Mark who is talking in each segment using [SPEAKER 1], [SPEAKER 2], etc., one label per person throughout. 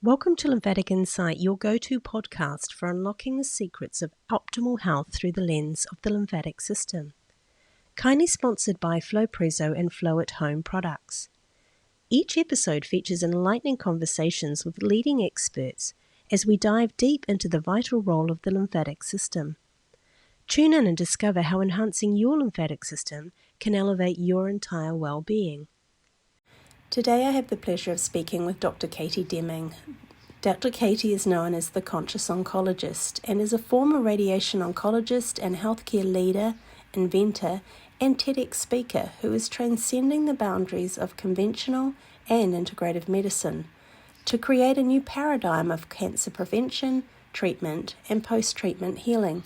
[SPEAKER 1] Welcome to Lymphatic Insight, your go-to podcast for unlocking the secrets of optimal health through the lens of the lymphatic system. Kindly sponsored by Flowpresso and Flow at Home products. Each episode features enlightening conversations with leading experts as we dive deep into the vital role of the lymphatic system. Tune in and discover how enhancing your lymphatic system can elevate your entire well-being. Today I have the pleasure of speaking with Dr. Katie Deming. Dr. Katie is known as the Conscious Oncologist and is a former radiation oncologist and healthcare leader, inventor, and TEDx speaker who is transcending the boundaries of conventional and integrative medicine to create a new paradigm of cancer prevention, treatment, and post-treatment healing.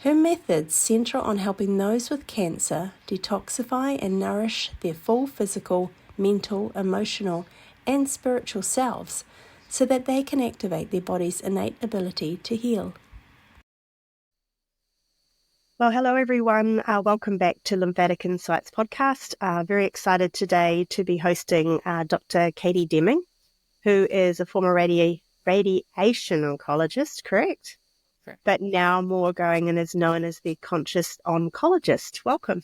[SPEAKER 1] Her methods center on helping those with cancer detoxify and nourish their full physical, mental, emotional, and spiritual selves so that they can activate their body's innate ability to heal. Well, hello everyone. Welcome back to Lymphatic Insights podcast. Very excited today to be hosting Dr. Katie Deming, who is a former radiation oncologist, correct?
[SPEAKER 2] Correct.
[SPEAKER 1] But now more going and is known as the Conscious Oncologist. Welcome.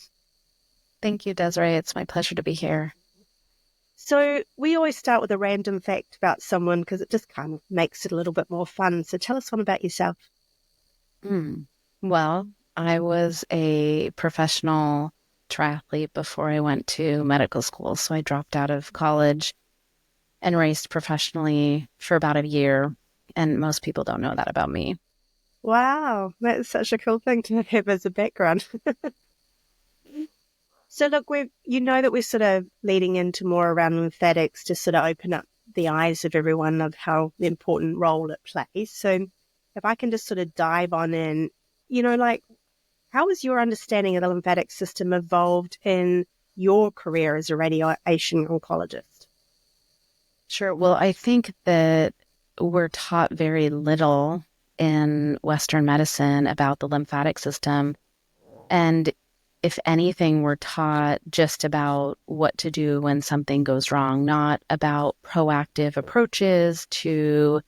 [SPEAKER 2] Thank you, Desiree. It's my pleasure to be here.
[SPEAKER 1] So we always start with a random fact about someone because it just kind of makes it a little bit more fun. So tell us one about yourself.
[SPEAKER 2] Well, I was a professional triathlete before I went to medical school. So I dropped out of college and raced professionally for about a year. And most people don't know that about me.
[SPEAKER 1] Wow, that's such a cool thing to have as a background. So look, that we're sort of leading into more around lymphatics to sort of open up the eyes of everyone of how the important role it plays. So if I can just sort of dive on in, how has your understanding of the lymphatic system evolved in your career as a radiation oncologist?
[SPEAKER 2] Sure. Well, I think that we're taught very little in Western medicine about the lymphatic system. And if anything, we're taught just about what to do when something goes wrong, not about proactive approaches to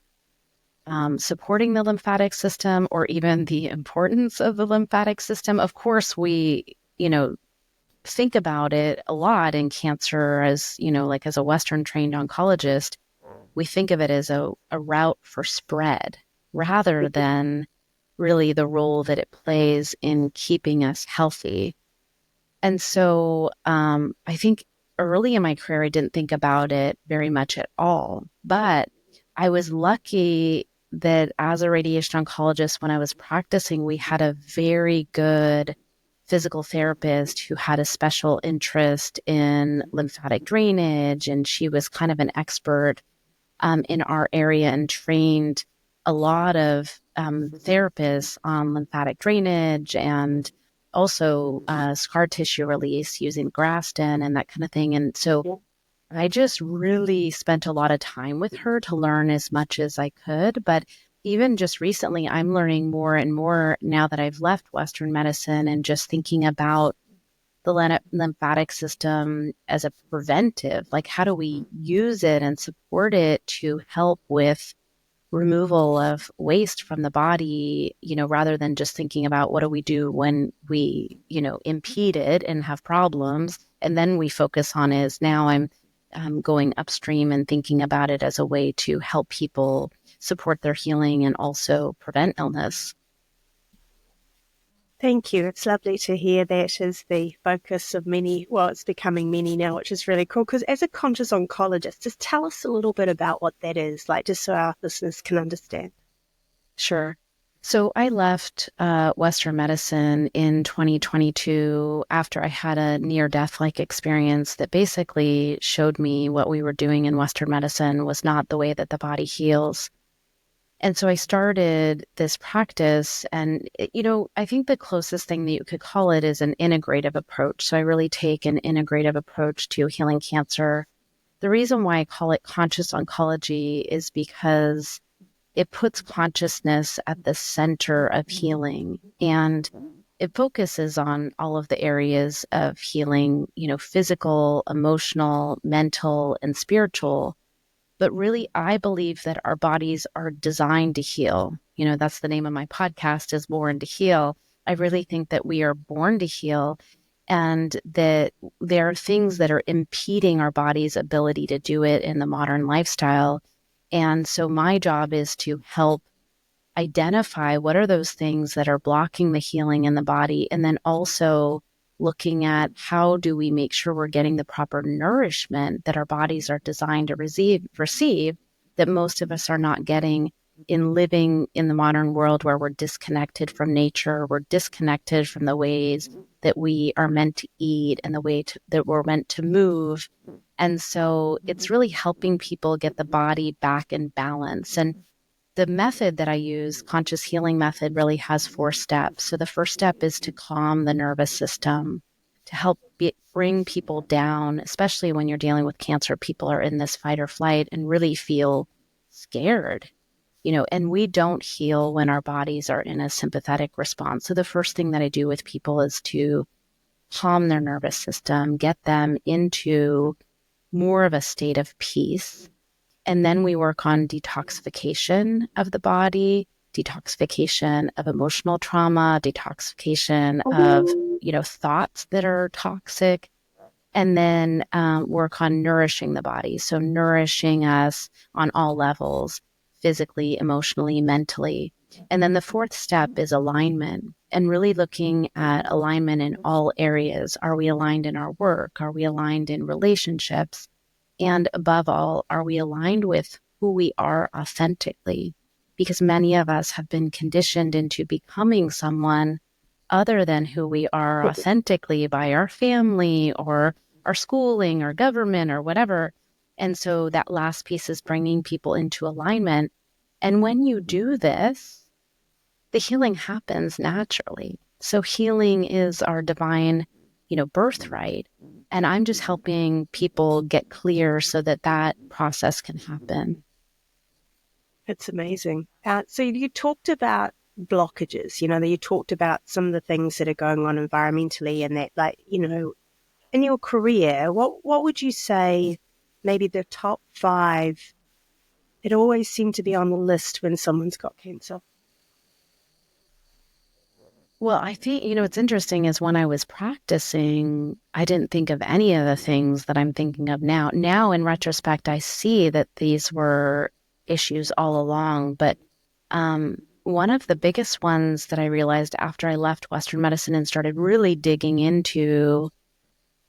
[SPEAKER 2] supporting the lymphatic system or even the importance of the lymphatic system. Of course, we, think about it a lot in cancer as, as a Western trained oncologist, we think of it as a route for spread rather than really the role that it plays in keeping us healthy. And so I think early in my career, I didn't think about it very much at all. But I was lucky that as a radiation oncologist, when I was practicing, we had a very good physical therapist who had a special interest in lymphatic drainage. And she was kind of an expert in our area and trained a lot of therapists on lymphatic drainage and also scar tissue release using Graston and that kind of thing. And so I just really spent a lot of time with her to learn as much as I could. But even just recently, I'm learning more and more now that I've left Western medicine and just thinking about the lymphatic system as a preventive, like how do we use it and support it to help with removal of waste from the body, rather than just thinking about what do we do when we, impede it and have problems. And then we focus on is now I'm going upstream and thinking about it as a way to help people support their healing and also prevent illness.
[SPEAKER 1] Thank you. It's lovely to hear that is the focus of many. Well, it's becoming many now, which is really cool. Because as a conscious oncologist, just tell us a little bit about what that is, just so our listeners can understand.
[SPEAKER 2] Sure. So I left Western medicine in 2022 after I had a near-death-like experience that basically showed me what we were doing in Western medicine was not the way that the body heals. And so I started this practice and, I think the closest thing that you could call it is an integrative approach. So I really take an integrative approach to healing cancer. The reason why I call it conscious oncology is because it puts consciousness at the center of healing and it focuses on all of the areas of healing, physical, emotional, mental, and spiritual. But really, I believe that our bodies are designed to heal. That's the name of my podcast, is Born to Heal. I really think that we are born to heal, and that there are things that are impeding our body's ability to do it in the modern lifestyle. And so my job is to help identify what are those things that are blocking the healing in the body, and then also looking at how do we make sure we're getting the proper nourishment that our bodies are designed to receive that most of us are not getting in living in the modern world, where we're disconnected from nature, we're disconnected from the ways that we are meant to eat and the way that we're meant to move. And so it's really helping people get the body back in balance. And the method that I use, conscious healing method, really has 4 steps. So the first step is to calm the nervous system, to help bring people down, especially when you're dealing with cancer. People are in this fight or flight and really feel scared, and we don't heal when our bodies are in a sympathetic response. So the first thing that I do with people is to calm their nervous system, get them into more of a state of peace. And then we work on detoxification of the body, detoxification of emotional trauma, detoxification of, thoughts that are toxic, and then work on nourishing the body. So nourishing us on all levels, physically, emotionally, mentally. And then the 4th step is alignment, and really looking at alignment in all areas. Are we aligned in our work? Are we aligned in relationships? And above all, are we aligned with who we are authentically? Because many of us have been conditioned into becoming someone other than who we are authentically by our family or our schooling or government or whatever. And so that last piece is bringing people into alignment. And when you do this, the healing happens naturally. So healing is our divine, birthright. And I'm just helping people get clear so that that process can happen.
[SPEAKER 1] It's amazing. So you talked about blockages, that you talked about some of the things that are going on environmentally, and that, in your career, what would you say maybe the top 5 that always seem to be on the list when someone's got cancer?
[SPEAKER 2] Well, I think, what's interesting is when I was practicing, I didn't think of any of the things that I'm thinking of now. Now, in retrospect, I see that these were issues all along. But one of the biggest ones that I realized after I left Western medicine and started really digging into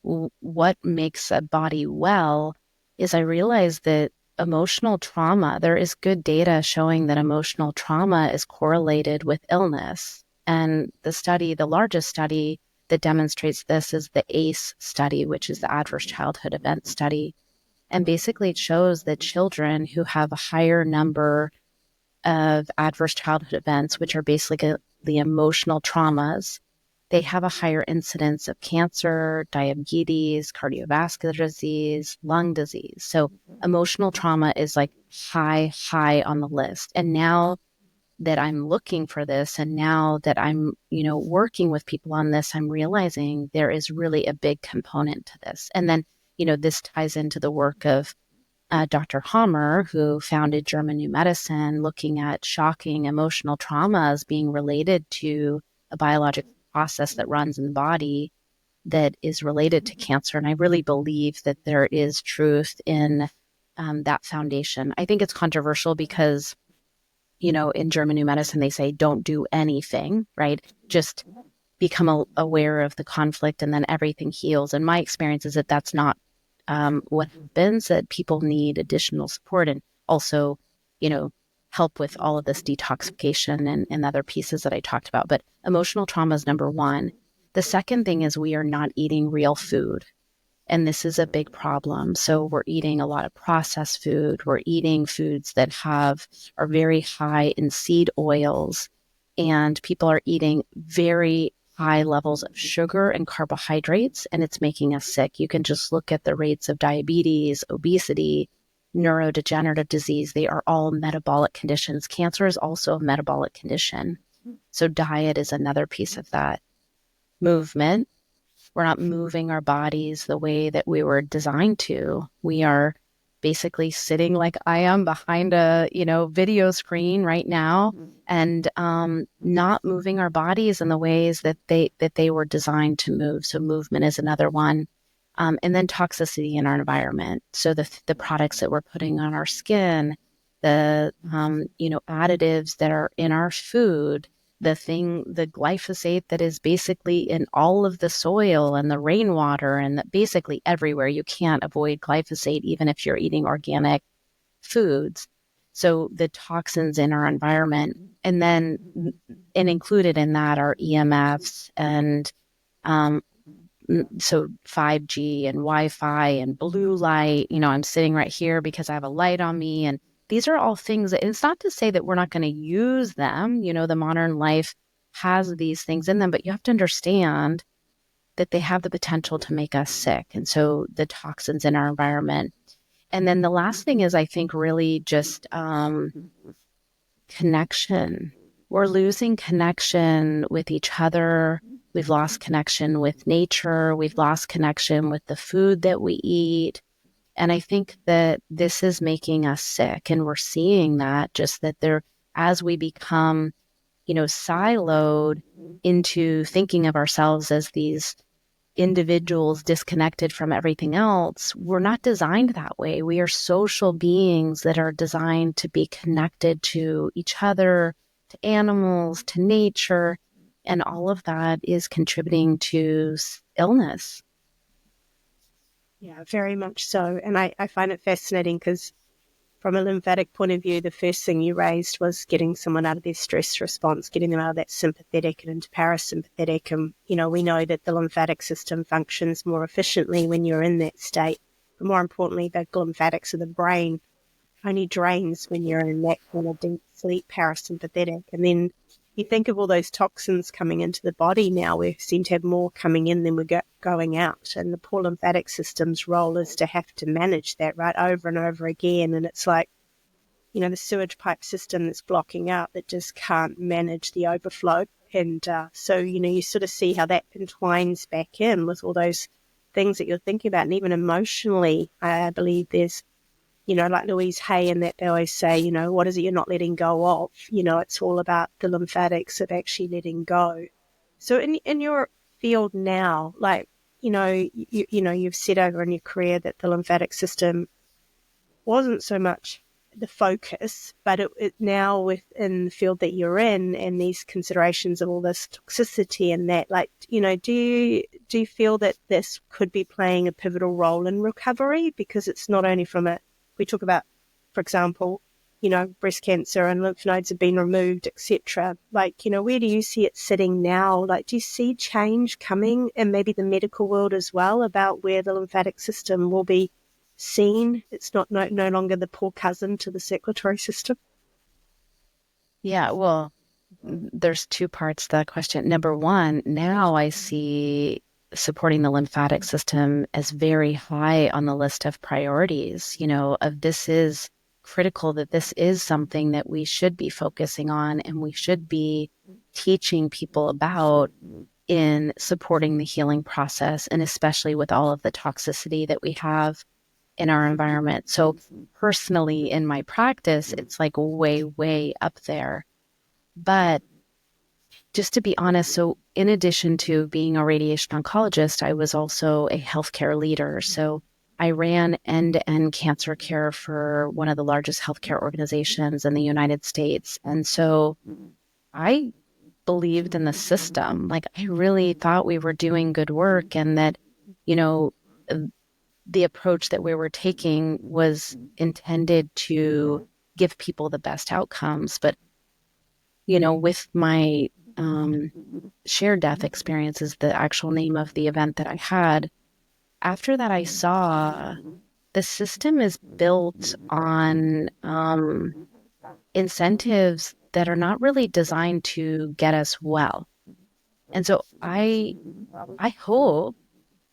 [SPEAKER 2] what makes a body well is I realized that emotional trauma, there is good data showing that emotional trauma is correlated with illness. And the largest study that demonstrates this is the ACE study, which is the Adverse Childhood Event Study. And basically it shows that children who have a higher number of adverse childhood events, which are basically the emotional traumas, they have a higher incidence of cancer, diabetes, cardiovascular disease, lung disease. So emotional trauma is like high on the list. And now that I'm looking for this, and now that I'm, working with people on this, I'm realizing there is really a big component to this. And then, this ties into the work of Dr. Hammer, who founded German New Medicine, looking at shocking emotional traumas being related to a biological process that runs in the body that is related to cancer. And I really believe that there is truth in that foundation. I think it's controversial because in German New Medicine, they say, don't do anything, right? Just become aware of the conflict and then everything heals. And my experience is that that's not what happens, that people need additional support and also, help with all of this detoxification and other pieces that I talked about. But emotional trauma is number 1. The second thing is we are not eating real food. And this is a big problem. So we're eating a lot of processed food. We're eating foods that are very high in seed oils, and people are eating very high levels of sugar and carbohydrates, and it's making us sick. You can just look at the rates of diabetes, obesity, neurodegenerative disease. They are all metabolic conditions. Cancer is also a metabolic condition. So diet is another piece of that. Movement. We're not moving our bodies the way that we were designed to. We are basically sitting like I am behind a, video screen right now, and not moving our bodies in the ways that they were designed to move. So movement is another one. And then toxicity in our environment. So the products that we're putting on our skin, the additives that are in our food, the glyphosate that is basically in all of the soil and the rainwater and basically everywhere. You can't avoid glyphosate even if you're eating organic foods. So the toxins in our environment, and included in that are EMFs and so 5G and Wi-Fi and blue light. I'm sitting right here because I have a light on me, and these are all things that, it's not to say that we're not going to use them. The modern life has these things in them, but you have to understand that they have the potential to make us sick. And so the toxins in our environment. And then the last thing is, I think, really just connection. We're losing connection with each other. We've lost connection with nature. We've lost connection with the food that we eat. And I think that this is making us sick. And we're seeing that, just that as we become, siloed into thinking of ourselves as these individuals disconnected from everything else, we're not designed that way. We are social beings that are designed to be connected to each other, to animals, to nature. And all of that is contributing to illness.
[SPEAKER 1] Yeah, very much so. And I find it fascinating because from a lymphatic point of view, the first thing you raised was getting someone out of their stress response, getting them out of that sympathetic and into parasympathetic. And, we know that the lymphatic system functions more efficiently when you're in that state. But more importantly, the lymphatics of the brain only drains when you're in that kind of deep sleep parasympathetic. And then you think of all those toxins coming into the body now. We seem to have more coming in than we're going out. And the poor lymphatic system's role is to have to manage that, right, over and over again. And it's like, the sewage pipe system that's blocking out that just can't manage the overflow. And so, you sort of see how that entwines back in with all those things that you're thinking about. And even emotionally, I believe there's, like Louise Hay and that they always say, what is it you're not letting go of? It's all about the lymphatics of actually letting go. So in your field now, like, you've said over in your career that the lymphatic system wasn't so much the focus, but it now within the field that you're in and these considerations of all this toxicity and that, like, do you feel that this could be playing a pivotal role in recovery? Because it's not only we talk about, for example, breast cancer and lymph nodes have been removed, etc. Like, where do you see it sitting now? Like, do you see change coming in maybe the medical world as well about where the lymphatic system will be seen? It's no longer the poor cousin to the circulatory system.
[SPEAKER 2] Yeah, well, there's two parts to that question. Number one, now I see supporting the lymphatic system as very high on the list of priorities, of this is critical, that this is something that we should be focusing on and we should be teaching people about in supporting the healing process, and especially with all of the toxicity that we have in our environment. So personally, in my practice, it's like way, way up there. But just to be honest, so in addition to being a radiation oncologist, I was also a healthcare leader. So I ran end-to-end cancer care for one of the largest healthcare organizations in the United States. And so I believed in the system. Like, I really thought we were doing good work, and that, the approach that we were taking was intended to give people the best outcomes. But, with my shared death experience is the actual name of the event that I had. After that, I saw the system is built on incentives that are not really designed to get us well. And so I hope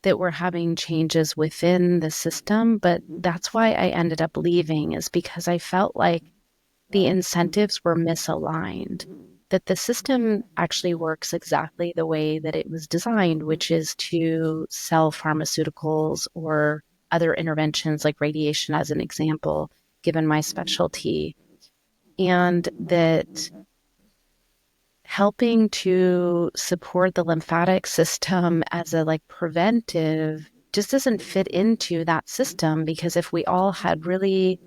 [SPEAKER 2] that we're having changes within the system, but that's why I ended up leaving, is because I felt like the incentives were misaligned, that the system actually works exactly the way that it was designed, which is to sell pharmaceuticals or other interventions like radiation as an example, given my specialty. And that helping to support the lymphatic system as a like preventive just doesn't fit into that system, because if we all had really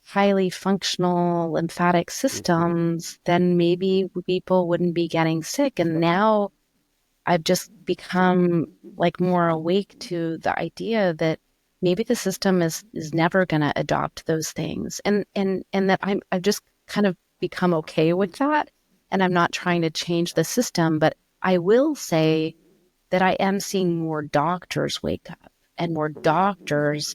[SPEAKER 2] highly functional lymphatic systems, then maybe people wouldn't be getting sick. And now I've just become like more awake to the idea that maybe the system is never going to adopt those things, and that I've just kind of become okay with that, and I'm not trying to change the system. But I will say that I am seeing more doctors wake up and more doctors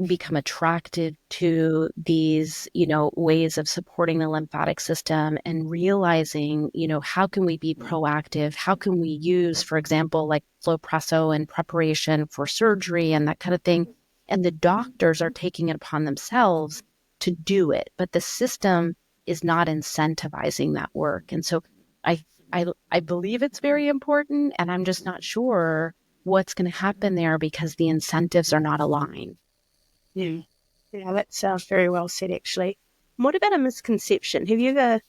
[SPEAKER 2] become attracted to these, ways of supporting the lymphatic system, and realizing, how can we be proactive? How can we use, for example, like Flowpresso in preparation for surgery and that kind of thing? And the doctors are taking it upon themselves to do it, but the system is not incentivizing that work. And so I believe it's very important, and I'm just not sure what's going to happen there because the incentives are not aligned.
[SPEAKER 3] Yeah. Yeah, that sounds very well said, actually. What about a misconception? Have you ever,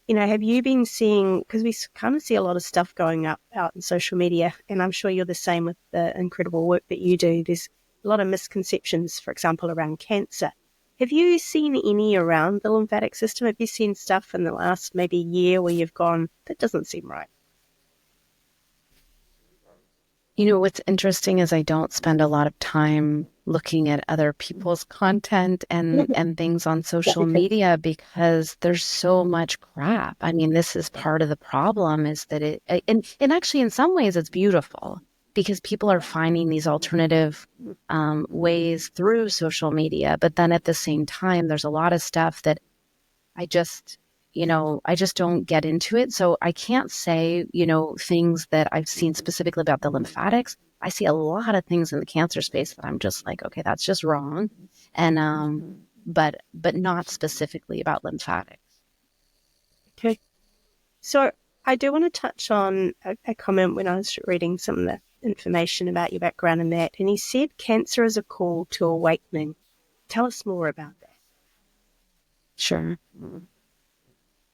[SPEAKER 3] have you been seeing, because we kind of see a lot of stuff going up out in social media, and I'm sure you're the same with the incredible work that you do. There's a lot of misconceptions, for example, around cancer. Have you seen any around the lymphatic system? Have you seen stuff in the last maybe year where you've gone, that doesn't seem right?
[SPEAKER 2] What's interesting is I don't spend a lot of time looking at other people's content and things on social media, because there's so much crap. I mean, this is part of the problem, is that and actually in some ways it's beautiful, because people are finding these alternative ways through social media. But then at the same time, there's a lot of stuff that I just don't get into it. So I can't say, things that I've seen specifically about the lymphatics. I see a lot of things in the cancer space that I'm just like, okay, that's just wrong. And, but not specifically about lymphatics.
[SPEAKER 3] Okay. So I do want to touch on a comment when I was reading some of the information about your background in that. And he said cancer is a call to awakening. Tell us more about that.
[SPEAKER 2] Sure.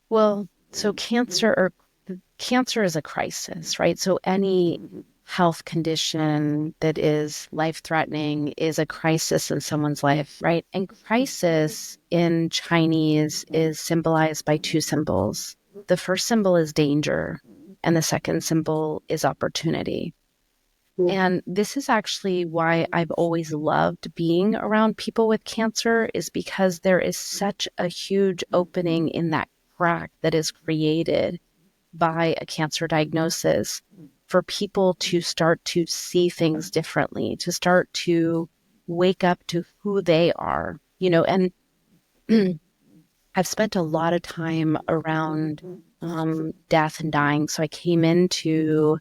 [SPEAKER 2] Well, so cancer is a crisis, right? So any health condition that is life-threatening is a crisis in someone's life, right? And crisis in Chinese is symbolized by two symbols. The first symbol is danger, and the second symbol is opportunity. And this is actually why I've always loved being around people with cancer, is because there is such a huge opening in that crack that is created by a cancer diagnosis for people to start to see things differently, to start to wake up to who they are, and I've spent a lot of time around death and dying. So I came into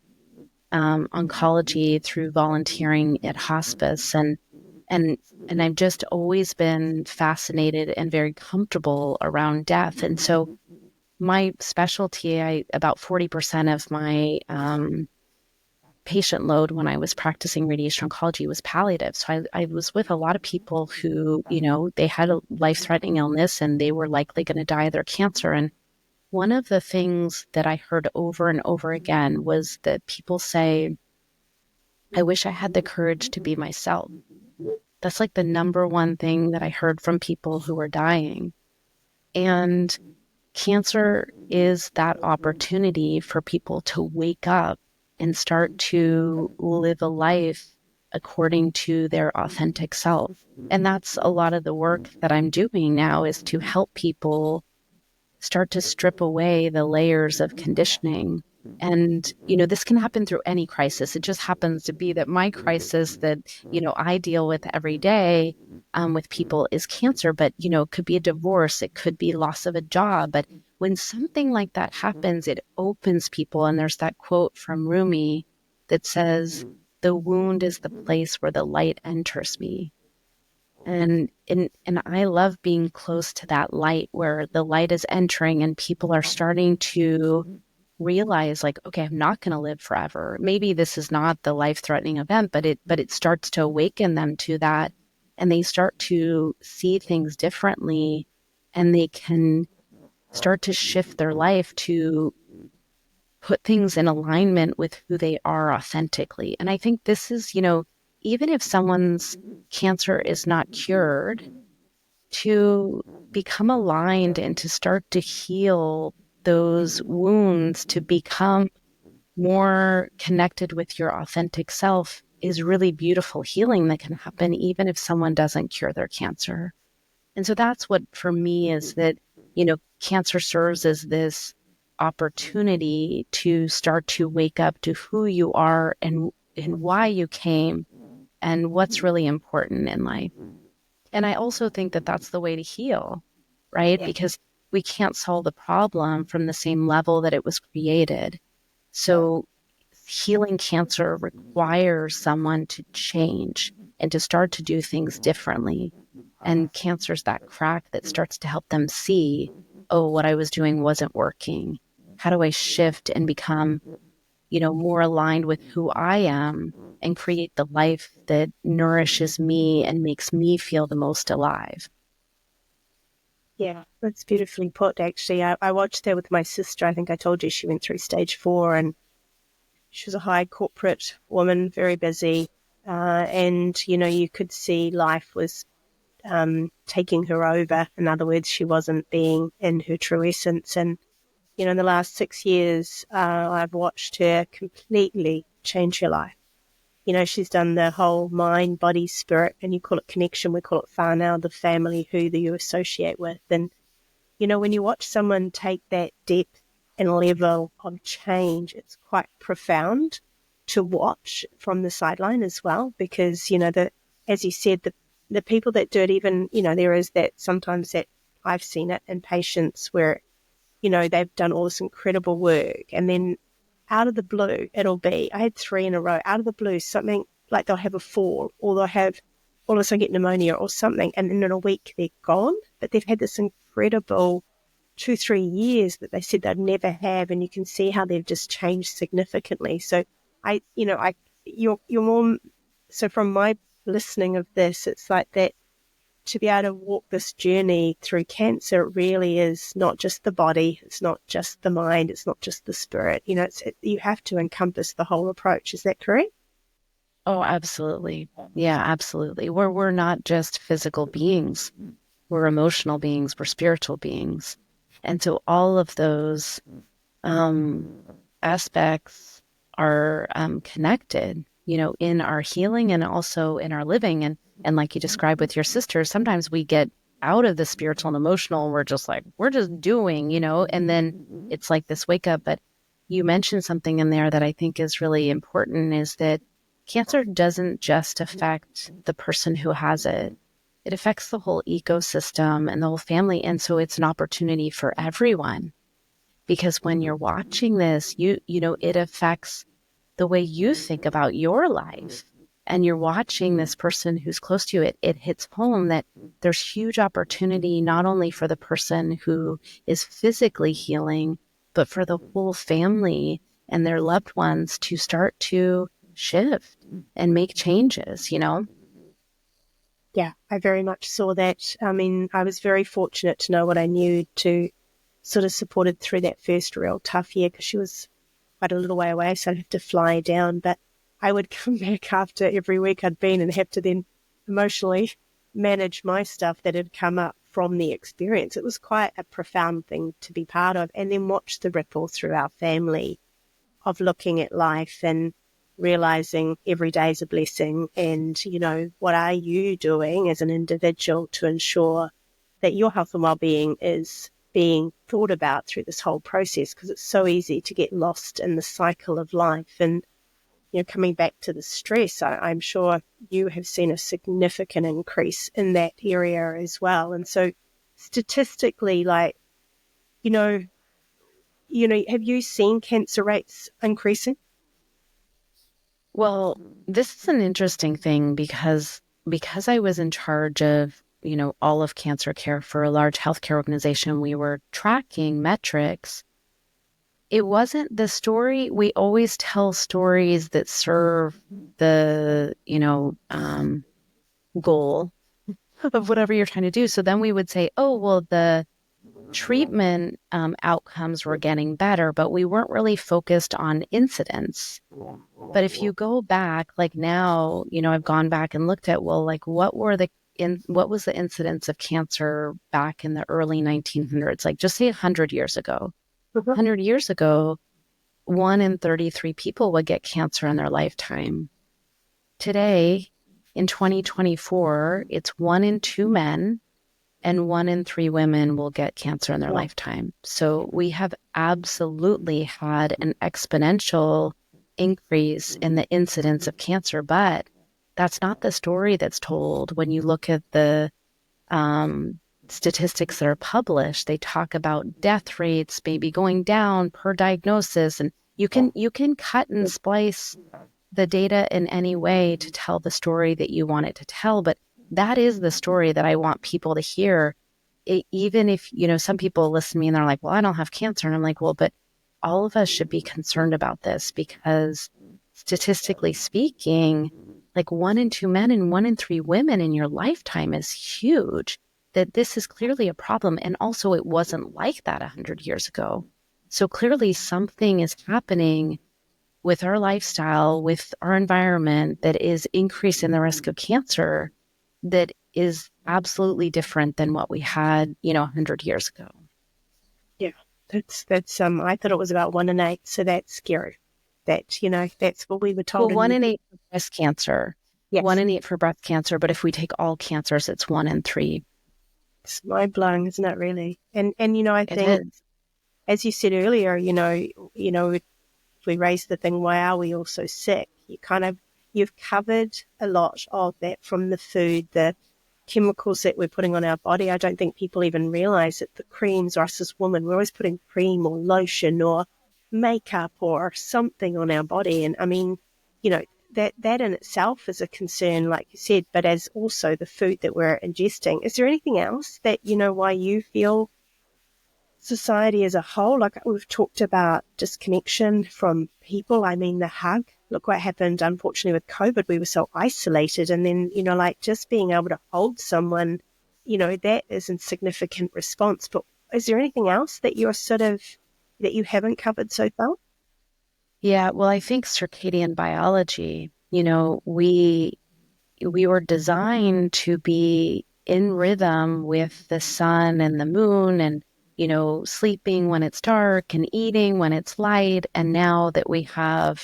[SPEAKER 2] oncology through volunteering at hospice, and I've just always been fascinated and very comfortable around death. And so my specialty, about 40% of my patient load when I was practicing radiation oncology was palliative. So I was with a lot of people who, they had a life-threatening illness and they were likely going to die of their cancer. And one of the things that I heard over and over again was that people say, I wish I had the courage to be myself. That's like the number one thing that I heard from people who were dying. And cancer is that opportunity for people to wake up and start to live a life according to their authentic self. And that's a lot of the work that I'm doing now, is to help people start to strip away the layers of conditioning. And, this can happen through any crisis. It just happens to be that my crisis that, I deal with every day with people is cancer, but, it could be a divorce. It could be loss of a job. But when something like that happens, it opens people. And there's that quote from Rumi that says, the wound is the place where the light enters me. And I love being close to that light, where the light is entering and people are starting to realize like, okay, I'm not going to live forever. Maybe this is not the life-threatening event, but it starts to awaken them to that, and they start to see things differently, and they can start to shift their life to put things in alignment with who they are authentically. And I think this is, even if someone's cancer is not cured, to become aligned and to start to heal those wounds, to become more connected with your authentic self, is really beautiful healing that can happen even if someone doesn't cure their cancer. And so that's what for me is that, cancer serves as this opportunity to start to wake up to who you are and why you came and what's really important in life. And I also think that that's the way to heal, right?
[SPEAKER 3] Yeah.
[SPEAKER 2] Because we can't solve the problem from the same level that it was created. So healing cancer requires someone to change and to start to do things differently. And cancer's that crack that starts to help them see, oh, what I was doing wasn't working. How do I shift and become, more aligned with who I am and create the life that nourishes me and makes me feel the most alive?
[SPEAKER 3] Yeah, that's beautifully put, actually. I watched that with my sister. I think I told you she went through stage 4, and she was a high corporate woman, very busy. And, you could see life was taking her over. In other words, she wasn't being in her true essence. And, in the last 6 years, I've watched her completely change her life. She's done the whole mind, body, spirit, and you call it connection. We call it whānau, the family, who you associate with. And, when you watch someone take that depth and level of change, it's quite profound to watch from the sideline as well, because, as you said, the people that do it, even, there is that sometimes that I've seen it in patients where, they've done all this incredible work, and then out of the blue, it'll be, I had 3 in a row, out of the blue, something like they'll have a fall, or they'll have, all of a sudden get pneumonia or something, and then in a week they're gone, but they've had this incredible 2-3 years that they said they'd never have, and you can see how they've just changed significantly. So you're more, so from my listening of this, it's like that, to be able to walk this journey through cancer, it really is not just the body, it's not just the mind, it's not just the spirit. You have to encompass the whole approach. Is that correct?
[SPEAKER 2] Oh, absolutely. Yeah, absolutely. We're not just physical beings. We're emotional beings. We're spiritual beings. And so all of those aspects are connected, in our healing and also in our living. And like you described with your sister, sometimes we get out of the spiritual and emotional, and we're just doing, and then it's like this wake up. But you mentioned something in there that I think is really important, is that cancer doesn't just affect the person who has it. It affects the whole ecosystem and the whole family. And so it's an opportunity for everyone, because when you're watching this, it affects the way you think about your life. And you're watching this person who's close to you, it hits home that there's huge opportunity, not only for the person who is physically healing, but for the whole family and their loved ones to start to shift and make changes,
[SPEAKER 3] Yeah, I very much saw that. I mean, I was very fortunate to know what I knew to sort of support her through that first real tough year, because she was quite a little way away, so I'd have to fly down. But I would come back after every week I'd been and have to then emotionally manage my stuff that had come up from the experience. It was quite a profound thing to be part of, and then watch the ripple through our family of looking at life and realizing every day is a blessing. And, what are you doing as an individual to ensure that your health and well-being is being thought about through this whole process? Because it's so easy to get lost in the cycle of life. And, coming back to the stress, I'm sure you have seen a significant increase in that area as well. And so statistically, have you seen cancer rates increasing?
[SPEAKER 2] Well, this is an interesting thing because I was in charge of, all of cancer care for a large healthcare organization. We were tracking metrics it wasn't the story. We always tell stories that serve the, goal of whatever you're trying to do. So then we would say, oh, well, the treatment outcomes were getting better, but we weren't really focused on incidence. But if you go back, like now, I've gone back and looked at, well, like what was the incidence of cancer back in the early 1900s? Like just say 100 years ago. 100 years ago, 1 in 33 people would get cancer in their lifetime. Today, in 2024, it's 1 in 2 men and 1 in 3 women will get cancer in their lifetime. So we have absolutely had an exponential increase in the incidence of cancer, but that's not the story that's told. When you look at the statistics that are published, they talk about death rates maybe going down per diagnosis, and you can cut and splice the data in any way to tell the story that you want it to tell, but that is the story that I want people to hear. Even if, some people listen to me and they're like, well, I don't have cancer. And I'm like, well, but all of us should be concerned about this because statistically speaking, like 1 in 2 men and 1 in 3 women in your lifetime is huge, that this is clearly a problem. And also it wasn't like that 100 years ago. So clearly something is happening with our lifestyle, with our environment that is increasing the risk of cancer that is absolutely different than what we had, 100 years ago.
[SPEAKER 3] Yeah, that's I thought it was about 1 in 8, so that's scary. That's what we were told.
[SPEAKER 2] Well, 1 in 8 for breast cancer.
[SPEAKER 3] Yes.
[SPEAKER 2] 1 in 8 for breast cancer, but if we take all cancers, it's 1 in 3.
[SPEAKER 3] It's mind-blowing, isn't it, really? And I think, as you said earlier, if we raise the thing, why are we all so sick? You've covered a lot of that from the food, the chemicals that we're putting on our body. I don't think people even realize that the creams, or us as women, we're always putting cream or lotion or makeup or something on our body. And I mean, that in itself is a concern, like you said, but as also the food that we're ingesting. Is there anything else that, why you feel society as a whole, like we've talked about disconnection from people? I mean, the hug, look what happened, unfortunately, with COVID. We were so isolated. And then, like just being able to hold someone, that is a significant response. But is there anything else that you're that you haven't covered so far?
[SPEAKER 2] Yeah, well, I think circadian biology, we were designed to be in rhythm with the sun and the moon and, sleeping when it's dark and eating when it's light. And now that we have,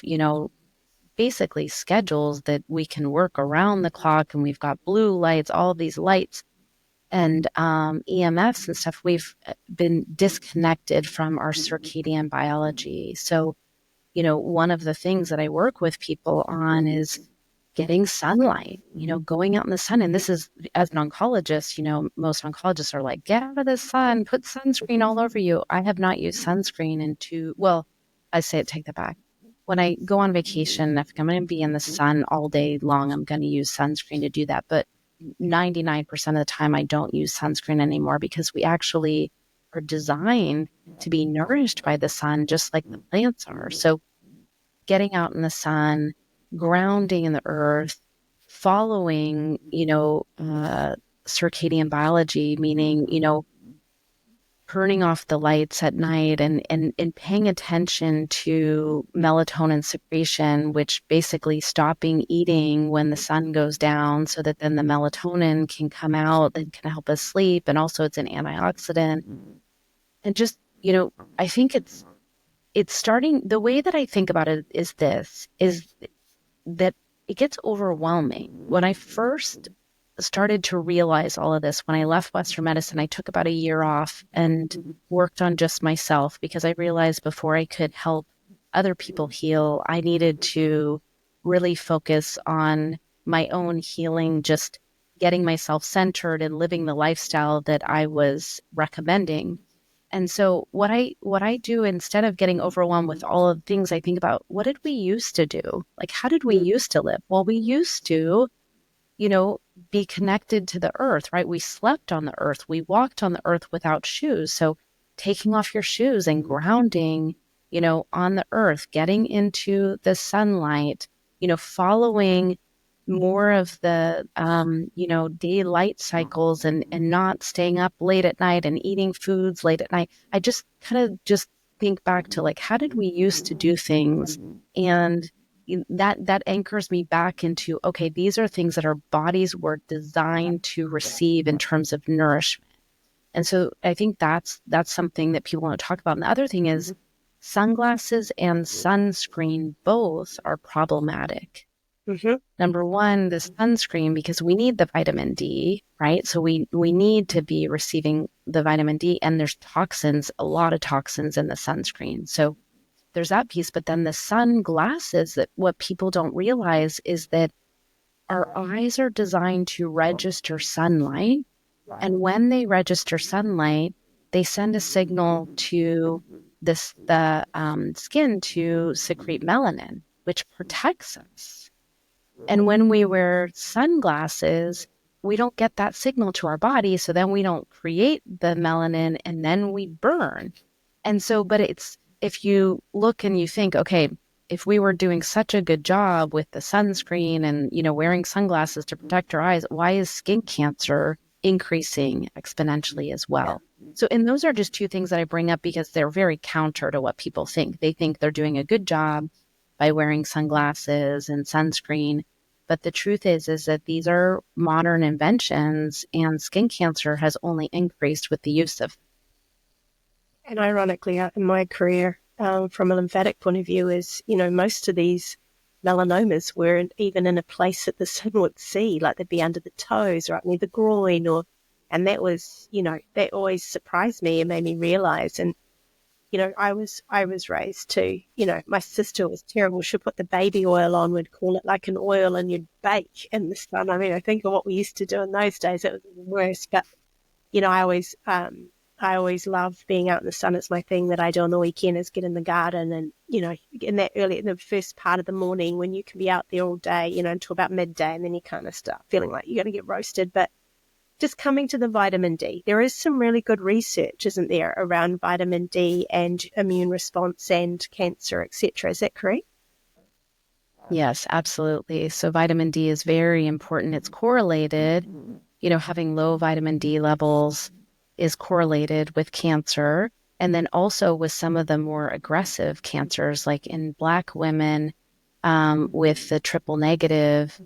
[SPEAKER 2] basically schedules that we can work around the clock, and we've got blue lights, all of these lights and EMFs and stuff, we've been disconnected from our circadian biology. So, one of the things that I work with people on is getting sunlight, going out in the sun. And this is, as an oncologist, most oncologists are like, get out of the sun, put sunscreen all over you. I have not used sunscreen I say it, take that back. When I go on vacation, if I'm going to be in the sun all day long, I'm going to use sunscreen to do that. But 99% of the time, I don't use sunscreen anymore because we actually are designed to be nourished by the sun, just like the plants are. So getting out in the sun, grounding in the earth, following, circadian biology, meaning, turning off the lights at night and paying attention to melatonin secretion, which basically stopping eating when the sun goes down so that then the melatonin can come out and can help us sleep. And also it's an antioxidant. And just, I think it's starting, the way that I think about it is that it gets overwhelming. When I first started to realize all of this, when I left Western medicine, I took about a year off and worked on just myself because I realized before I could help other people heal, I needed to really focus on my own healing, just getting myself centered and living the lifestyle that I was recommending. And so what I do, instead of getting overwhelmed with all of the things, I think about, what did we used to do? Like, how did we used to live? Well, we used to, be connected to the earth, right? We slept on the earth. We walked on the earth without shoes. So taking off your shoes and grounding, on the earth, getting into the sunlight, following more of the, daylight cycles and not staying up late at night and eating foods late at night. I just kind of just think back to like, how did we used to do things? And that anchors me back into, okay, these are things that our bodies were designed to receive in terms of nourishment. And so I think that's something that people want to talk about. And the other thing is sunglasses and sunscreen both are problematic.
[SPEAKER 3] Mm-hmm.
[SPEAKER 2] Number one, the sunscreen, because we need the vitamin D, right? So we need to be receiving the vitamin D, and there's toxins, a lot of toxins in the sunscreen. So there's that piece. But then the sunglasses, that what people don't realize is that our eyes are designed to register sunlight. And when they register sunlight, they send a signal to the skin to secrete melanin, which protects us. And when we wear sunglasses, we don't get that signal to our body. So then we don't create the melanin, and then we burn. And so, but if you look and you think, okay, if we were doing such a good job with the sunscreen and, wearing sunglasses to protect our eyes, why is skin cancer increasing exponentially as well? So, and those are just two things that I bring up because they're very counter to what people think. They think they're doing a good job by wearing sunglasses and sunscreen. But the truth is that these are modern inventions, and skin cancer has only increased with the use of.
[SPEAKER 3] And ironically, in my career, from a lymphatic point of view, is, most of these melanomas weren't even in a place that the sun would see, like they'd be under the toes or up near the groin, and that was, that always surprised me and made me realize. And I was raised to, my sister was terrible. She'd put the baby oil on, we'd call it like an oil, and you'd bake in the sun. I mean, I think of what we used to do in those days, it was even worse. But, I always loved being out in the sun. It's my thing that I do on the weekend, is get in the garden and, in the first part of the morning when you can be out there all day, until about midday, and then you kind of start feeling like you're going to get roasted. But just coming to the vitamin D, there is some really good research, isn't there, around vitamin D and immune response and cancer, etc. Is that correct?
[SPEAKER 2] Yes, absolutely. So vitamin D is very important. It's correlated, having low vitamin D levels is correlated with cancer. And then also with some of the more aggressive cancers, like in Black women with the triple negative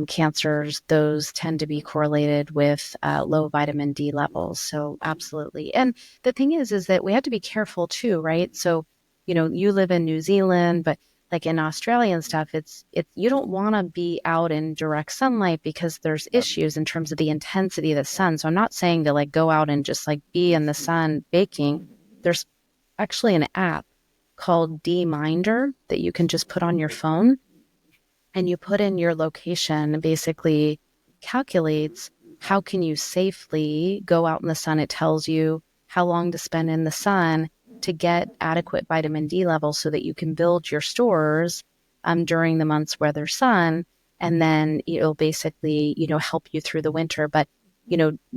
[SPEAKER 2] cancers, those tend to be correlated with low vitamin D levels. So absolutely. And the thing is that we have to be careful too, right? So, you live in New Zealand, but like in Australia and stuff, it's you don't want to be out in direct sunlight because there's issues in terms of the intensity of the sun. So I'm not saying to like go out and just like be in the sun baking. There's actually an app called D-Minder that you can just put on your phone, and you put in your location, basically calculates how can you safely go out in the sun. It tells you how long to spend in the sun to get adequate vitamin D levels so that you can build your stores during the months where there's sun. And then it'll basically, help you through the winter. But,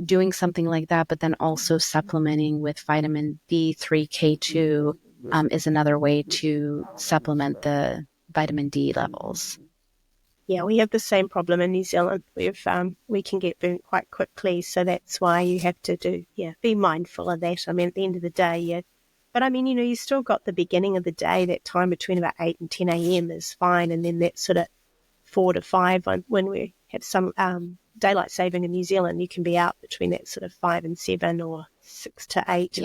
[SPEAKER 2] doing something like that, but then also supplementing with vitamin D3, K2 is another way to supplement the vitamin D levels.
[SPEAKER 3] Yeah, we have the same problem in New Zealand. We can get burnt quite quickly, so that's why you have to be mindful of that. I mean, at the end of the day, yeah. But I mean, you still got the beginning of the day, that time between about 8 and 10 a.m. is fine, and then that sort of 4 to 5 when we have some daylight saving in New Zealand, you can be out between that sort of 5 and 7 or 6 to 8,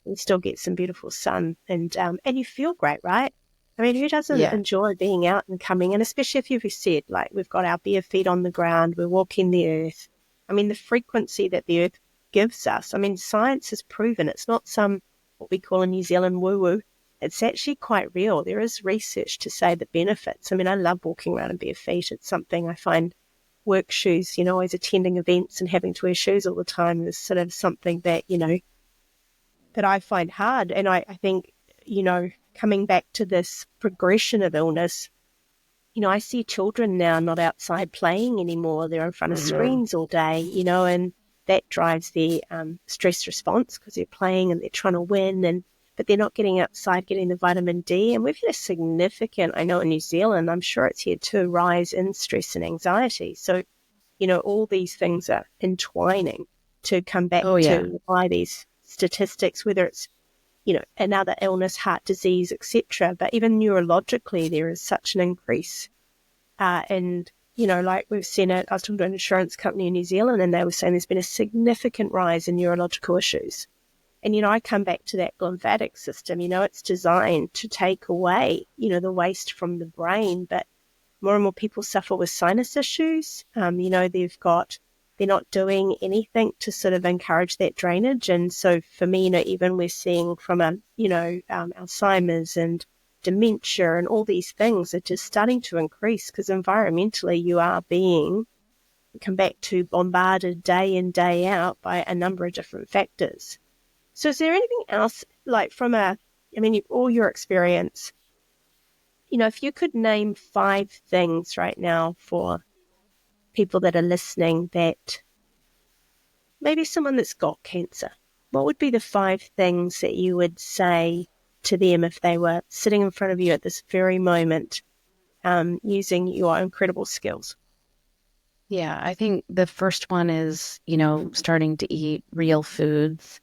[SPEAKER 3] and still get some beautiful sun, and you feel great, right? I mean, who doesn't enjoy being out and coming? And especially if you've said, like, we've got our bare feet on the ground, we're walking the earth. I mean, the frequency that the earth gives us, I mean, science has proven it's not some, what we call in New Zealand, woo-woo. It's actually quite real. There is research to say the benefits. I mean, I love walking around in bare feet. It's something I find, work shoes, always attending events and having to wear shoes all the time is sort of something that, that I find hard. And I think, coming back to this progression of illness, I see children now not outside playing anymore. They're in front of screens all day, and that drives their stress response because they're playing and they're trying to win. And but they're not getting outside, getting the vitamin D. And we've had a significant, I know in New Zealand, I'm sure it's here too, rise in stress and anxiety. So, all these things are entwining to come back to why these statistics, whether it's, another illness, heart disease, etc. But even neurologically, there is such an increase. And, like we've seen it, I was talking to an insurance company in New Zealand, and they were saying there's been a significant rise in neurological issues. And, I come back to that lymphatic system, it's designed to take away, the waste from the brain. But more and more people suffer with sinus issues. They're not doing anything to sort of encourage that drainage. And so for me, even we're seeing from, Alzheimer's and dementia and all these things are just starting to increase because environmentally you are being, come back to, bombarded day in, day out by a number of different factors. So is there anything else, like from all your experience, if you could name 5 things right now for people that are listening, that maybe someone that's got cancer, what would be the 5 things that you would say to them if they were sitting in front of you at this very moment, using your incredible skills?
[SPEAKER 2] Yeah, I think the first one is, starting to eat real foods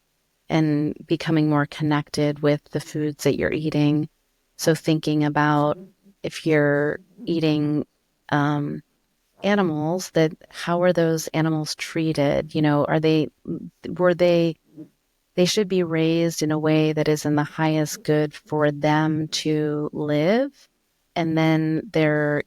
[SPEAKER 2] and becoming more connected with the foods that you're eating. So thinking about if you're eating animals, that how are those animals treated? They should be raised in a way that is in the highest good for them to live. And then they're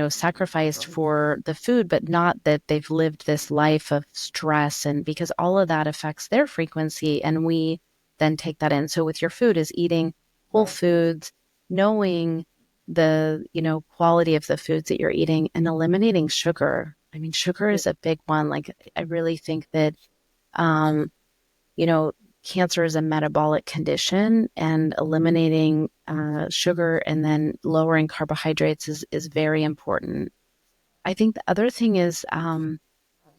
[SPEAKER 2] sacrificed for the food, but not that they've lived this life of stress, and because all of that affects their frequency, and we then take that in. So with your food is eating whole foods, knowing the, quality of the foods that you're eating, and eliminating sugar. I mean, sugar is a big one. Like, I really think that, cancer is a metabolic condition, and eliminating sugar and then lowering carbohydrates is very important. I think the other thing is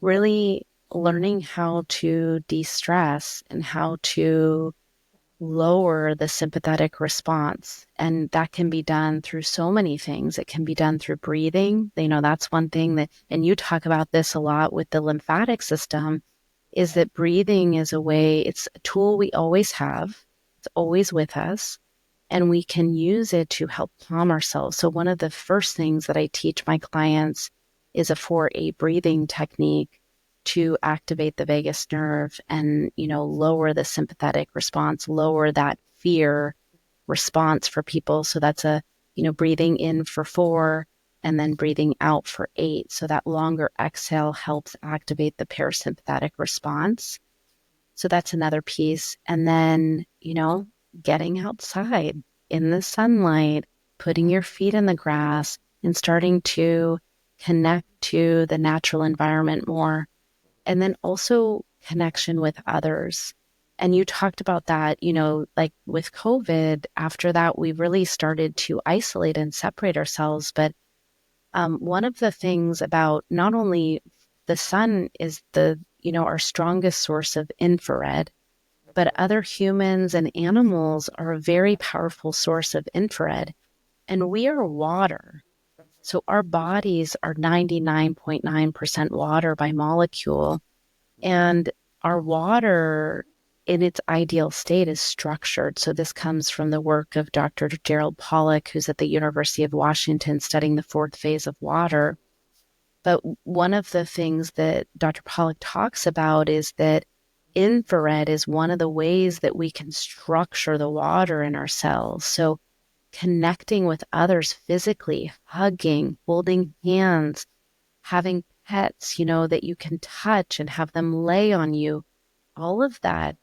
[SPEAKER 2] really learning how to de-stress and how to lower the sympathetic response. And that can be done through so many things. It can be done through breathing. That's one thing that, and you talk about this a lot with the lymphatic system, is that breathing is a way, it's a tool we always have. It's always with us, and we can use it to help calm ourselves. So one of the first things that I teach my clients is a 4-8 breathing technique to activate the vagus nerve and, lower the sympathetic response, lower that fear response for people. So that's breathing in for 4 and then breathing out for 8. So that longer exhale helps activate the parasympathetic response. So that's another piece. And then, getting outside in the sunlight, putting your feet in the grass and starting to connect to the natural environment more. And then also connection with others. And you talked about that, like with COVID, after that, we really started to isolate and separate ourselves. But one of the things about not only the sun is our strongest source of infrared, but other humans and animals are a very powerful source of infrared. And we are water. So our bodies are 99.9% water by molecule. And our water in its ideal state is structured. So this comes from the work of Dr. Gerald Pollack, who's at the University of Washington studying the 4th phase of water. But one of the things that Dr. Pollack talks about is that infrared is one of the ways that we can structure the water in our cells. So connecting with others physically, hugging, holding hands, having pets, that you can touch and have them lay on you, all of that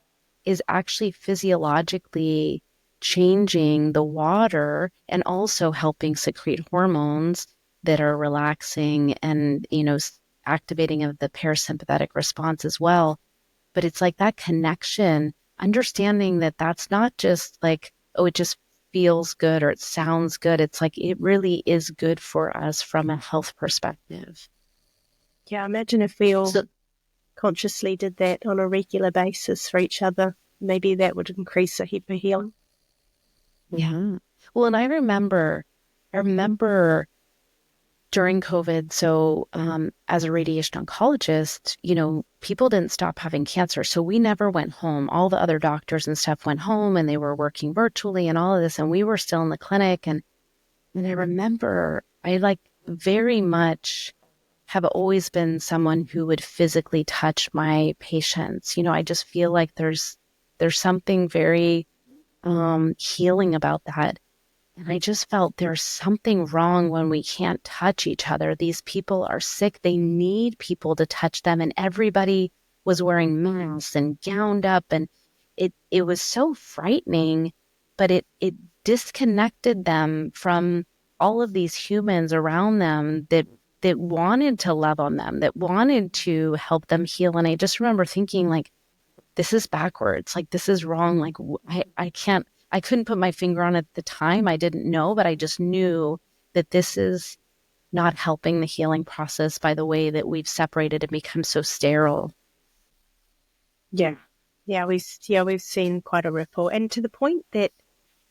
[SPEAKER 2] is actually physiologically changing the water and also helping secrete hormones that are relaxing and, activating of the parasympathetic response as well. But it's like that connection, understanding that that's not just like, oh, it just feels good or it sounds good. It's like, it really is good for us from a health perspective.
[SPEAKER 3] Yeah, imagine if we all consciously did that on a regular basis for each other. maybe that would increase the HEPA healing.
[SPEAKER 2] Yeah. Well, and I remember during COVID, so as a radiation oncologist, people didn't stop having cancer. So we never went home. All the other doctors and stuff went home and they were working virtually and all of this. And we were still in the clinic. And I remember I very much have always been someone who would physically touch my patients. I just feel like there's something very healing about that. And I just felt there's something wrong when we can't touch each other. These people are sick. They need people to touch them. And everybody was wearing masks and gowned up. And it was so frightening, but it disconnected them from all of these humans around them that wanted to love on them, that wanted to help them heal. And I just remember thinking, this is backwards. This is wrong. I couldn't put my finger on it at the time. I didn't know, but I just knew that this is not helping the healing process by the way that we've separated and become so sterile.
[SPEAKER 3] Yeah. We've seen quite a ripple, and to the point that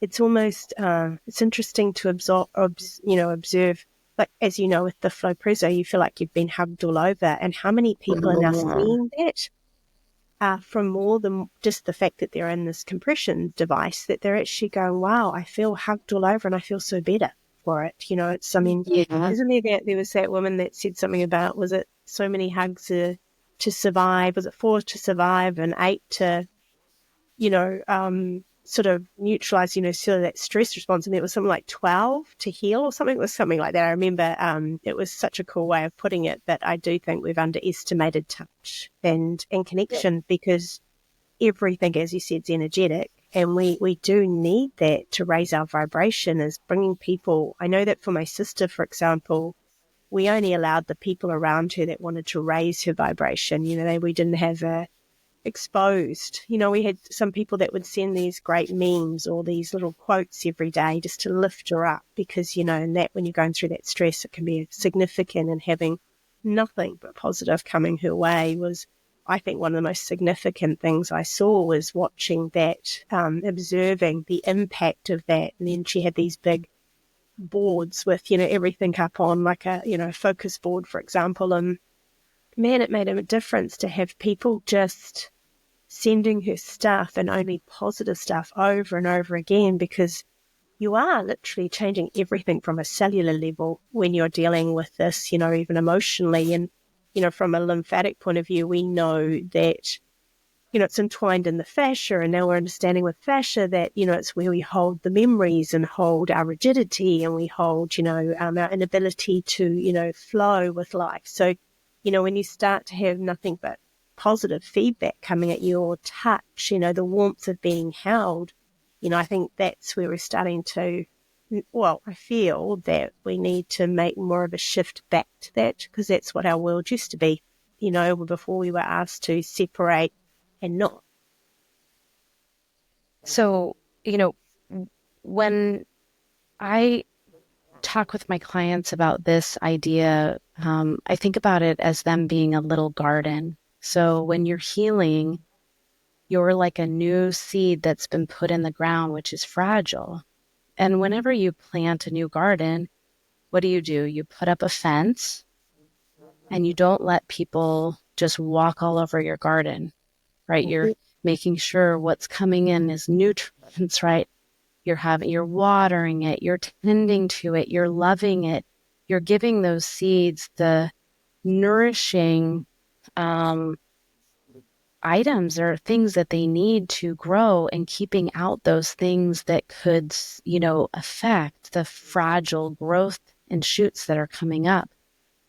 [SPEAKER 3] it's almost it's interesting to observe. Like, as you know, with the Flowpresso, you feel like you've been hugged all over, and how many people are now seeing that from more than just the fact that they're in this compression device, that they're actually going, wow, I feel hugged all over and I feel so better for it. Isn't there was that woman that said something about, was it so many hugs to survive? Was it 4 to survive and 8 to, sort of neutralize, sort of that stress response, and it was something like 12 to heal or something. It was something like that. I remember it was such a cool way of putting it, but I do think we've underestimated touch and connection, because everything, as you said, is energetic, and we do need that to raise our vibration, is bringing people. I know that for my sister, for example, we only allowed the people around her that wanted to raise her vibration. We didn't have her exposed. We had some people that would send these great memes or these little quotes every day just to lift her up, because, and that when you're going through that stress, it can be significant, and having nothing but positive coming her way was, I think, one of the most significant things I saw, was watching that, observing the impact of that. And then she had these big boards with, everything up on, like a, focus board, for example. And man, it made a difference to have people just sending her stuff, and only positive stuff, over and over again, because you are literally changing everything from a cellular level when you're dealing with this, even emotionally. And, from a lymphatic point of view, we know that, it's entwined in the fascia, and now we're understanding with fascia that, it's where we hold the memories and hold our rigidity, and we hold, our inability to, flow with life. So, when you start to have nothing but positive feedback coming at you, or touch, the warmth of being held, I think that's where we're starting to, I feel that we need to make more of a shift back to that, because that's what our world used to be, before we were asked to separate and not.
[SPEAKER 2] So, when I talk with my clients about this idea, I think about it as them being a little garden. So when you're healing, you're like a new seed that's been put in the ground, which is fragile. And whenever you plant a new garden, what do? You put up a fence, and you don't let people just walk all over your garden, right? You're making sure what's coming in is nutrients, right? You're watering it, you're tending to it, you're loving it, you're giving those seeds the nourishing items or things that they need to grow, and keeping out those things that could, affect the fragile growth and shoots that are coming up.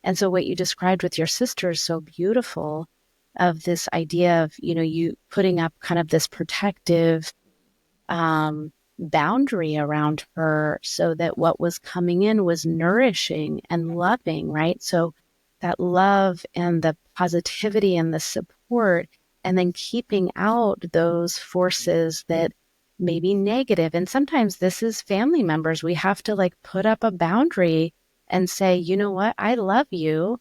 [SPEAKER 2] And so what you described with your sister is so beautiful, of this idea of, you putting up kind of this protective boundary around her, so that what was coming in was nourishing and loving, right? So that love and the positivity and the support, and then keeping out those forces that may be negative. And sometimes this is family members. We have to put up a boundary and say, you know what, I love you,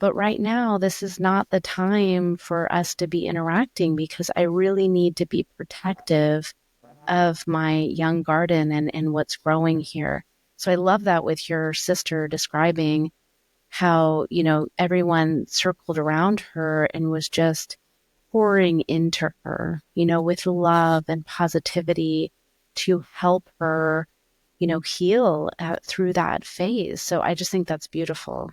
[SPEAKER 2] But right now, this is not the time for us to be interacting because I really need to be protective of my young garden and what's growing here. So I love that with your sister describing how, everyone circled around her and was just pouring into her, with love and positivity to help her, heal through that phase. So I just think that's beautiful.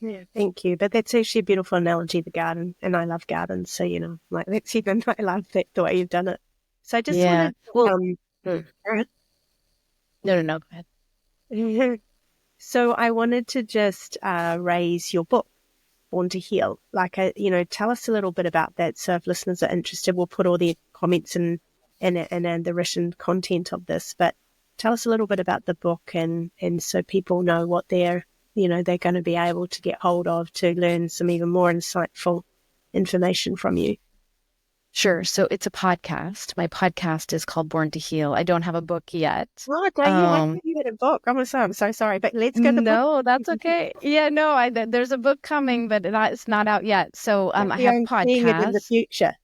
[SPEAKER 3] Yeah, thank you. But that's actually a beautiful analogy, the garden, and I love gardens. So, like that's even, I love that, the way you've done it. So I just
[SPEAKER 2] Yeah.
[SPEAKER 3] wanted
[SPEAKER 2] Well,
[SPEAKER 3] to,
[SPEAKER 2] no, go ahead.
[SPEAKER 3] so I wanted to just raise your book, Born to Heal. Like, tell us a little bit about that. So if listeners are interested, we'll put all the comments and the written content of this. But tell us a little bit about the book, and so people know what they're going to be able to get hold of to learn some even more insightful information from you.
[SPEAKER 2] Sure. So it's a podcast. My podcast is called Born to Heal. I don't have a book yet.
[SPEAKER 3] Oh, don't you? I thought you had a book. I'm so sorry, but let's go to the book.
[SPEAKER 2] No, that's okay. Yeah, no, there's a book coming, but it's not out yet. So I have
[SPEAKER 3] Seeing it in the
[SPEAKER 2] podcasts.
[SPEAKER 3] future.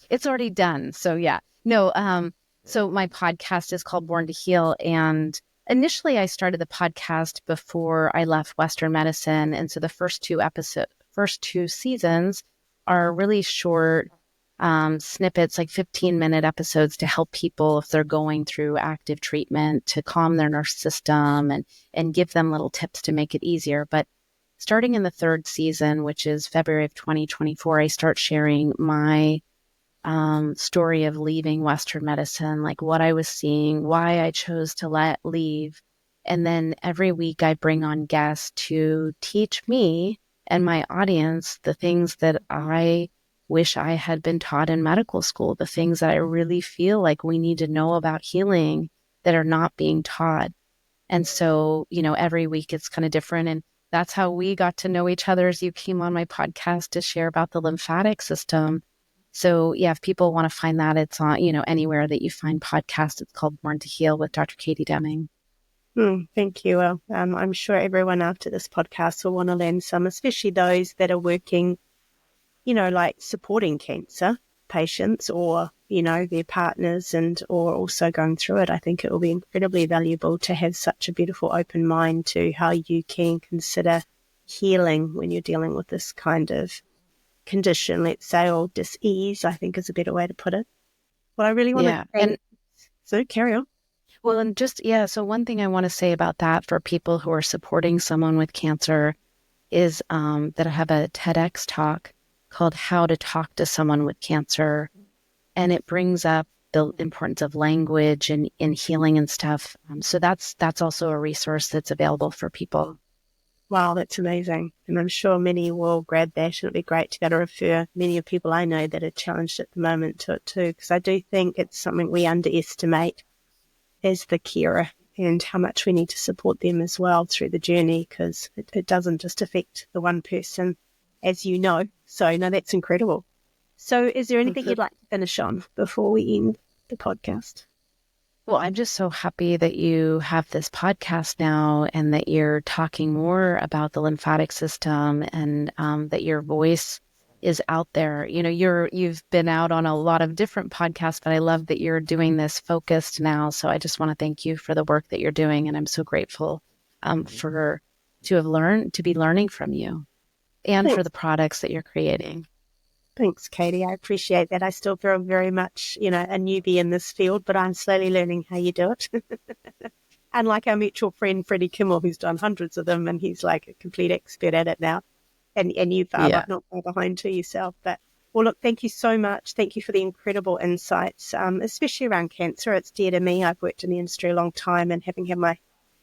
[SPEAKER 2] It's already done. So yeah. No, so my podcast is called Born to Heal. And initially I started the podcast before I left Western medicine. And so the first two seasons are really short snippets, like 15-minute episodes to help people if they're going through active treatment to calm their nervous system and give them little tips to make it easier. But starting in the third season, which is February of 2024, I start sharing my story of leaving Western medicine, like what I was seeing, why I chose to leave. And then every week I bring on guests to teach me and my audience the things that I wish I had been taught in medical school, the things that I really feel like we need to know about healing that are not being taught. And so, every week it's kind of different. And that's how we got to know each other, as you came on my podcast to share about the lymphatic system. So yeah, if people want to find that, it's on, anywhere that you find podcasts. It's called Born to Heal with Dr. Katie Deming.
[SPEAKER 3] Thank you. Well, I'm sure everyone after this podcast will want to learn some, especially those that are working, like supporting cancer patients or, their partners or also going through it. I think it will be incredibly valuable to have such a beautiful open mind to how you can consider healing when you're dealing with this kind of condition, let's say, or dis-ease, I think is a better way to put it. Well, I really want to thank. So carry on.
[SPEAKER 2] Well, and so one thing I want to say about that for people who are supporting someone with cancer is that I have a TEDx talk called How to Talk to Someone with Cancer. And it brings up the importance of language and in healing and stuff. So that's also a resource that's available for people.
[SPEAKER 3] Wow, that's amazing. And I'm sure many will grab that, and it'd be great to be able to refer many of people I know that are challenged at the moment to it too, because I do think it's something we underestimate as the carer and how much we need to support them as well through the journey, because it doesn't just affect the one person, as you know. So, no, that's incredible. So is there anything you'd like to finish on before we end the podcast?
[SPEAKER 2] Well, I'm just so happy that you have this podcast now and that you're talking more about the lymphatic system and that your voice is out there. You've been out on a lot of different podcasts, but I love that you're doing this focused now. So I just want to thank you for the work that you're doing. And I'm so grateful to be learning from you and for the products that you're creating.
[SPEAKER 3] Thanks, Katie. I appreciate that. I still feel very much, a newbie in this field, but I'm slowly learning how you do it. And like our mutual friend, Freddie Kimmel, who's done hundreds of them, and he's like a complete expert at it now. And you are not far behind to yourself. But, well, look, thank you so much. Thank you for the incredible insights, especially around cancer. It's dear to me. I've worked in the industry a long time, and having had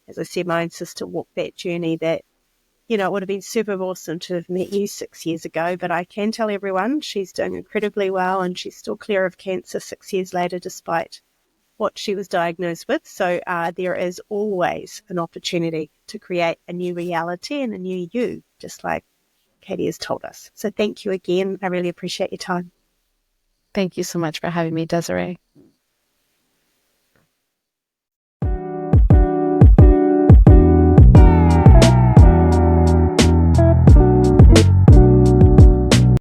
[SPEAKER 3] as I said, my own sister walk that journey, that it would have been super awesome to have met you 6 years ago, but I can tell everyone she's doing incredibly well and she's still clear of cancer 6 years later, despite what she was diagnosed with. So there is always an opportunity to create a new reality and a new you, just like Katie has told us. So thank you again. I really appreciate your time.
[SPEAKER 2] Thank you so much for having me, Desiree.